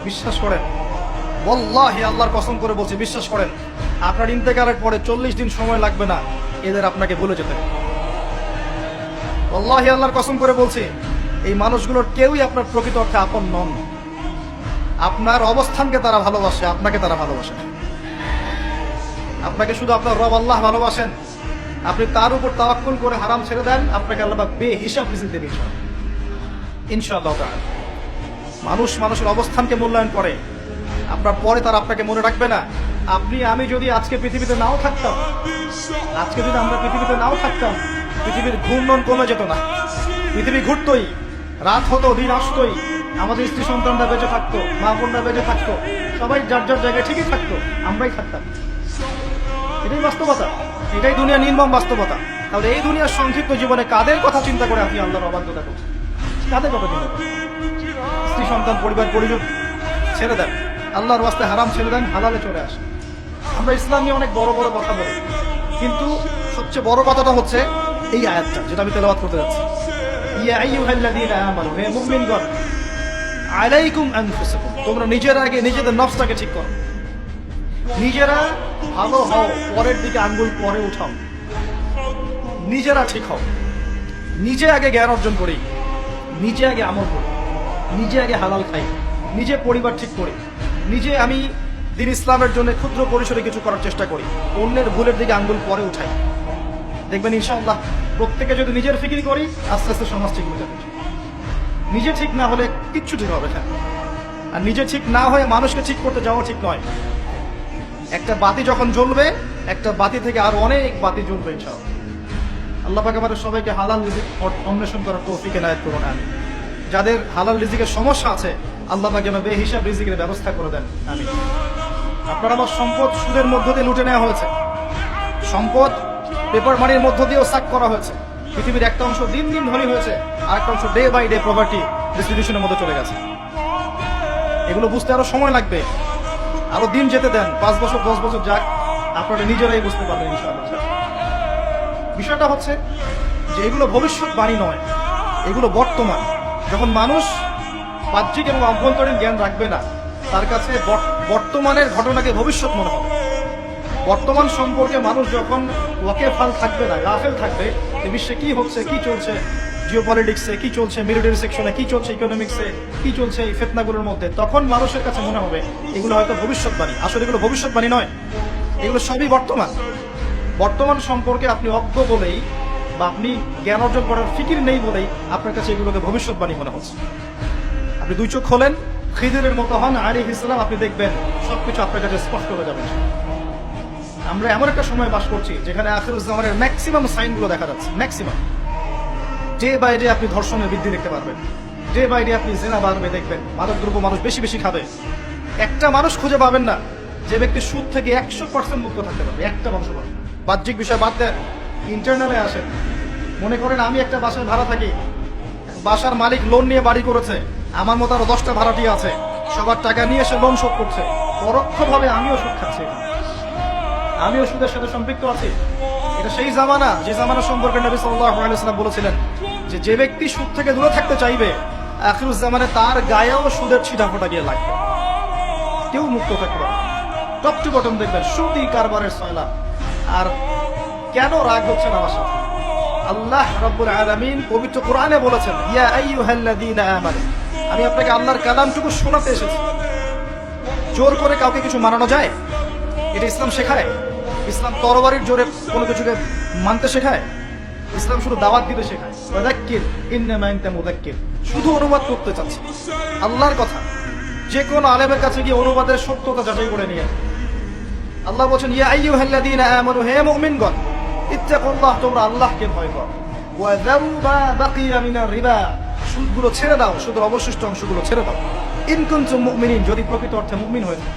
বিশ্বাস করেন, ওয়াল্লাহি আল্লাহর কসম করে বলছি, বিশ্বাস করেন, আপনার ইন্তেকালের পরে 40 দিন সময় লাগবে না এদের আপনাকে ভুলে যেতে। ওয়াল্লাহি আল্লাহর কসম করে বলছি, এই মানুষগুলোর কেউই আপনার প্রকৃত অর্থে আপন নন। আপনার অবস্থানকে তারা ভালোবাসে, আপনাকে তারা ভালোবাসে। আপনাকে শুধু আপনার রব আল্লাহ ভালোবাসেন। আপনি তার উপর তাওয়াক্কুল করে হারাম ছেড়ে দেন, আপনাকে আল্লাহ বেহিসাব রিজিক দেবে ইনশাআল্লাহ তাআলা। মানুষ মানুষের অবস্থানকে মূল্যায়ন করে, আপনার পরে তারা আপনাকে মনে রাখবে না। আপনি আমি যদি আজকে পৃথিবীতে নাও থাকতাম, আজকে যদি আমরা পৃথিবীতে নাও থাকতাম, পৃথিবীর ঘূর্ণন কমে যেত না। পৃথিবী ঘুরতই, রাত হতো, দিন আসতোই, আমাদের স্ত্রী সন্তানরা বেঁচে থাকতো, মা বোনরা বেঁচে থাকতো, সবাই যার যার জায়গায় ঠিকই থাকতো, আমরাই থাকতাম। এটাই বাস্তবতা, এটাই দুনিয়া নির্মম বাস্তবতা। তাহলে এই দুনিয়ার সংক্ষিপ্ত জীবনে কাদের কথা চিন্তা করে আপনি আল্লাহর অবাধ্যতা করছেন? কাদের কথা চিন্তা করেন? স্ত্রী সন্তান পরিবার পরিজন ছেড়ে দেন, আল্লাহর ওয়াস্তে হারাম ছেড়ে দেন, হালালে চলে আসেন। আমরা ইসলাম নিয়ে অনেক বড় বড় কথা বলি, কিন্তু সবচেয়ে বড় কথাটা হচ্ছে এই আয়াতটা যেটা আমি তেলাওয়াত করতে যাচ্ছি। ইয়া আইয়ুহাল্লাযীনা আমানু, হে মুমিনগণ, আলাইকুম আনফুসাকুম, তোমরা নিজের আগে নিজেদের নফসটাকে ঠিক করো। নিজেরা ভালো হও, পরের দিকে আঙ্গুল পরে উঠাও। নিজেরা ঠিক হও, নিজে আগে জ্ঞান অর্জন করি, নিজে আগে আমল করি, নিজে আগে হালাল খাই, নিজে পরিবার ঠিক করি, নিজে আমি দিন ইসলামের জন্য ক্ষুদ্র পরিসরে কিছু করার চেষ্টা করি, অন্যের ভুলের দিকে আঙ্গুল পরে উঠাই। দেখবেন ইনশাআল্লাহ প্রত্যেকে যদি নিজের ফিকির করি, আস্তে আস্তে সমাজ ঠিক হয়ে যাবে। নিজে ঠিক না হলে কিচ্ছু ঠিক হবে না। আর নিজে ঠিক না হয়ে মানুষকে ঠিক করতে যাওয়া ঠিক নয়। একটা বাতি যখন জ্বলবে, একটা বাতি থেকে আরো অনেক বাতি জ্বলবে ইনশাআল্লাহ। আল্লাহ পাক আমাদের সবাইকে হালাল রিজিক অন্বেষণ করার তৌফিক এনায়েত করুন। আমি যাদের হালাল রিজিকের সমস্যা আছে, আল্লাহ পাক যেন বেহিসাব রিজিকের ব্যবস্থা করে দেন। আমি আপনার আমার সম্পদ সুদের মধ্য দিয়ে লুটে নেওয়া হয়েছে, সম্পদ পেপার মানির মধ্য দিয়েও সাক করা হয়েছে। পৃথিবীর একটা অংশ দিন দিন ধনী হয়েছে, আর একটা অংশ ডে বাই ডে প্রপার্টি ডিস্ট্রিবিউশনের মধ্যে চলে গেছে। এগুলো বুঝতে আরো সময় লাগবে, আরো দিন যেতে দেন, 5 বছর 10 বছর যাক, আপনারা নিজেরাই বুঝতে পারবেন ইনশাআল্লাহ। বিষয়টা হচ্ছে যে এগুলো ভবিষ্যৎবাণী নয়, এগুলো বর্তমান। যখন মানুষ বাহ্যিক এবং অভ্যন্তরীণ জ্ঞান রাখবে না, তার কাছে বর্তমানের ঘটনাকে ভবিষ্যৎ মনে হবে। বর্তমান সম্পর্কে মানুষ যখন ওয়াকেফাল থাকবে না, গাফেল থাকবে, বিশ্বে কি হচ্ছে, কি চলছে, জিওপলিটিক্সে কি চলছে, মিলিটারি সেকশনে কি চলছে, ইকোনমিক্সে কি চলছে, এই ফিতনাগুলোর মধ্যে, তখন মানুষের কাছে মনে হবে এগুলো হয়তো ভবিষ্যৎবাণী। আসলে এগুলো ভবিষ্যৎবাণী নয়, এগুলো সবই বর্তমান। বর্তমান সম্পর্কে আপনি অজ্ঞ বলেই বা আপনি জ্ঞান অর্জন করার ফিকির নেই বলেই আপনার কাছে এগুলোকে ভবিষ্যৎবাণী মনে হচ্ছে। আপনি দুই চোখ খোলেন, খিদিরের মতো হন আলাইহিস সালাম, আপনি দেখবেন সবকিছু আপনার কাছে স্পষ্ট হয়ে যাবে। আমরা এমন একটা সময় বাস করছি যেখানে আখিরুজ জামানের ম্যাক্সিমাম সাইনগুলো দেখা যাচ্ছে। ম্যাক্সিমাম ডে বাই ডে আপনি ধর্ষণের বৃদ্ধি দেখতে পারবেন, ডে বাই ডে আপনি জিনা বাড়বে দেখবেন, মাদকদ্রব্য মানুষ বেশি বেশি খাবে। একটা মানুষ খুঁজে পাবেন না যে ব্যক্তি সুদ থেকে 100% মুক্ত থাকতে পারবে, একটা মানুষ পাবে। বাহ্যিক বিষয় বাদ দেন, ইন্টারনালে আসেন। মনে করেন আমি একটা বাসায় ভাড়া থাকি, বাসার মালিক লোন নিয়ে বাড়ি করেছে, আমার মতো আরো 10টা ভাড়াটি আছে, সবার টাকা নিয়ে এসে লোন শোধ করছে। পরোক্ষভাবে আমিও সুদ খাচ্ছি, আমিও সুদের সাথে সম্পৃক্ত আছি। এটা সেই জামানা যে জামানা সম্পর্কে নবী সাল্লাল্লাহু আলাইহি ওয়াসাল্লাম বলেছিলেন যে যে ব্যক্তি সুদ থেকে দূরে থাকতে চাইবে, আখিরুজ জামানে তার গায়েও সুদের ছিটাফোঁটা গিয়ে লাগবে, কেউ মুক্ত থাকতে পারবে। টপ টু বটম দেখবেন সুদী কারবারের সয়লা। আর কেন রাগ হচ্ছে না আমার সাথে? আল্লাহ রাব্বুল আলামিন পবিত্র কোরআনে বলেছেন, ইয়া আইয়ুহাল্লাযীনা আমানু, আমি আপনাকে আল্লাহর কালামটুকু শোনাতে এসেছি। জোর করে কাউকে কিছু মানানো যায়? এটা ইসলাম শেখায়? ইসলাম তরবারির জোরে কোনো কিছুকে মানতে শেখায়? ইসলাম শুধু দাওয়াত দিতে শেখায়। ওয়াযাক্কির ইন্নামা আনতা মুযাক্কির, শুধু অনুবাদ করতে চাচ্ছে আল্লাহর কথা। যে কোনো আলেমের কাছে গিয়ে অনুবাদের সত্যতা যাচাই করে নিয়ে আল্লাহ বলছেন, ইয়া আইয়ুহাল্লাযীনা আমানু, হে মুমিনগণ, ইত্তাকুল্লাহ, তোমরা আল্লাহকে ভয় করো। ওয়া যারু মা বাকিয়া মিনার রিবা, সুদগুলো ছেড়ে দাও, সুদের অবশিষ্ট অংশগুলো ছেড়ে দাও। ইন কুনতুম মুমিনিন, যদি প্রকৃত অর্থে মুমিন হয়ে থাকো।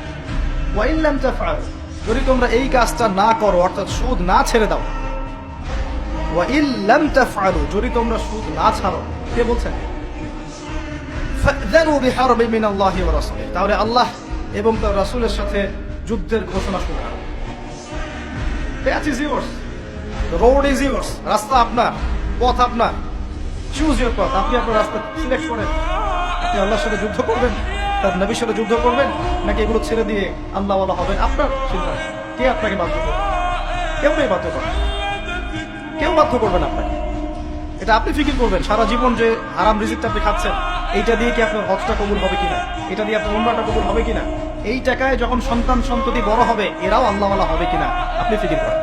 ওয়া ইন লাম তাফআলু, যদি তোমরা এই কাজটা না করো, অর্থাৎ সুদ না ছেড়ে দাও। ওয়া ইন লাম তাফআলু, যদি তোমরা সুদ না ছাড়ো, কে বলছেন? ফাযযানু বিহারবিন মিনাল্লাহি ওয়া রাসূলিহি, তাহলে আল্লাহ এবং তার রাসূলের সাথে যুদ্ধের ঘোষণা শুরু করো। Path is yours, the road is yours, রাস্তা আপনার, পথ আপনার। চুজ ইউর পথ, আপনি আপনার রাস্তা সিলেক্ট করেন। আপনি আল্লাহর সাথে যুদ্ধ করবেন, তার নবীর সাথে যুদ্ধ করবেন, নাকি এগুলো ছেড়ে দিয়ে আল্লাহওয়ালা হবেন? আপনার চিন্তা। কে আপনাকে বাধ্য করবে? কেউ নেই বাধ্য করবে, কেউ বাধ্য করবেন আপনাকে। এটা আপনি ফিকির করবেন সারা জীবন যে হারাম রিজিকটা আপনি খাচ্ছেন, এইটা দিয়ে কি আপনার হজটা কবুল হবে কিনা, এটা দিয়ে আপনার উমরাটা কবুল হবে কিনা, এই টাকায় যখন সন্তান সন্ততি বড় হবে এরাও আল্লাহওয়ালা হবে কিনা আপনি ফিকির করেন।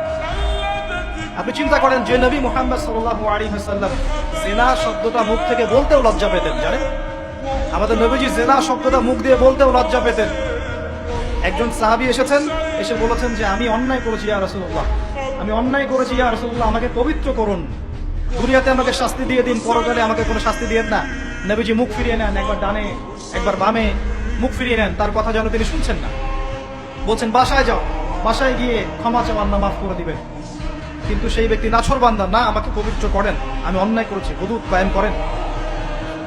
আপনি চিন্তা করেন যে নবী মুহাম্মদ সাল্লাল্লাহু আলাইহি ওয়াসাল্লাম জিনা শব্দটা মুখ থেকে বলতেও লজ্জা পেতেন, জানেন? আমাদের নবীজি জিনা শব্দটা মুখ দিয়ে বলতেও লজ্জা পেতেন। একজন সাহাবী এসেছেন, এসে বলেছেন যে আমি অন্যায় করেছি ইয়া রাসূলুল্লাহ, আমি অন্যায় করেছি ইয়া রাসূলুল্লাহ, আমাকে পবিত্র করুন, দুনিয়াতে আমাকে শাস্তি দিয়ে দিন, পরকালে আমাকে কোনো শাস্তি দিয়েন না। নবীজি মুখ ফিরিয়ে নেন, একবার ডানে একবার বামে মুখ ফিরিয়ে নেন, তার কথা যেন তিনি শুনছেন না। বলছেন বাসায় যাও, বাসায় গিয়ে ক্ষমা চাও, আল্লাহ মাফ করে দিবেন। কিন্তু সেই ব্যক্তি নাছোড়বান্দা, না আমাকে পবিত্র করেন, আমি অন্যায় করেছি, হুদুদ কায়েম করেন।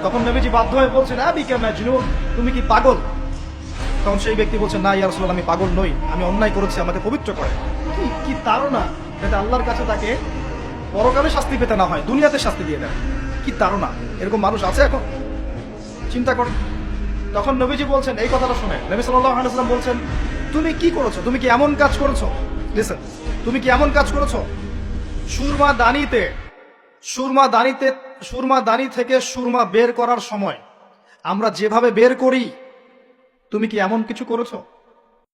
তখন নবীজি বাধ্য হয়ে বলছেন আবিকা মাজনুন, তুমি কি পাগল? তখন সেই ব্যক্তি বলছে না ইয়া রাসূলুল্লাহ, আমি পাগল নই, আমি অন্যায় করেছি, আমাকে পবিত্র করেন। কি তাড়না, যাতে আল্লাহর কাছে তাকে পরকালে শাস্তি পেতে না হয়, দুনিয়াতে শাস্তি দিয়ে দেন। কি তাড়না! এরকম মানুষ আছে এখন? চিন্তা করেন। তখন নবীজি বলছেন, এই কথাটা শুনে নবী সাল্লাল্লাহু আলাইহি ওয়াসাল্লাম বলছেন, তুমি কি করেছো? তুমি কি এমন কাজ করেছো? লিসেন, তুমি কি এমন কাজ করেছো? সুরমা দানি থেকে সুরমা বের করার সময় আমরা যেভাবে বের করি, তুমি কি এমন কিছু করেছো?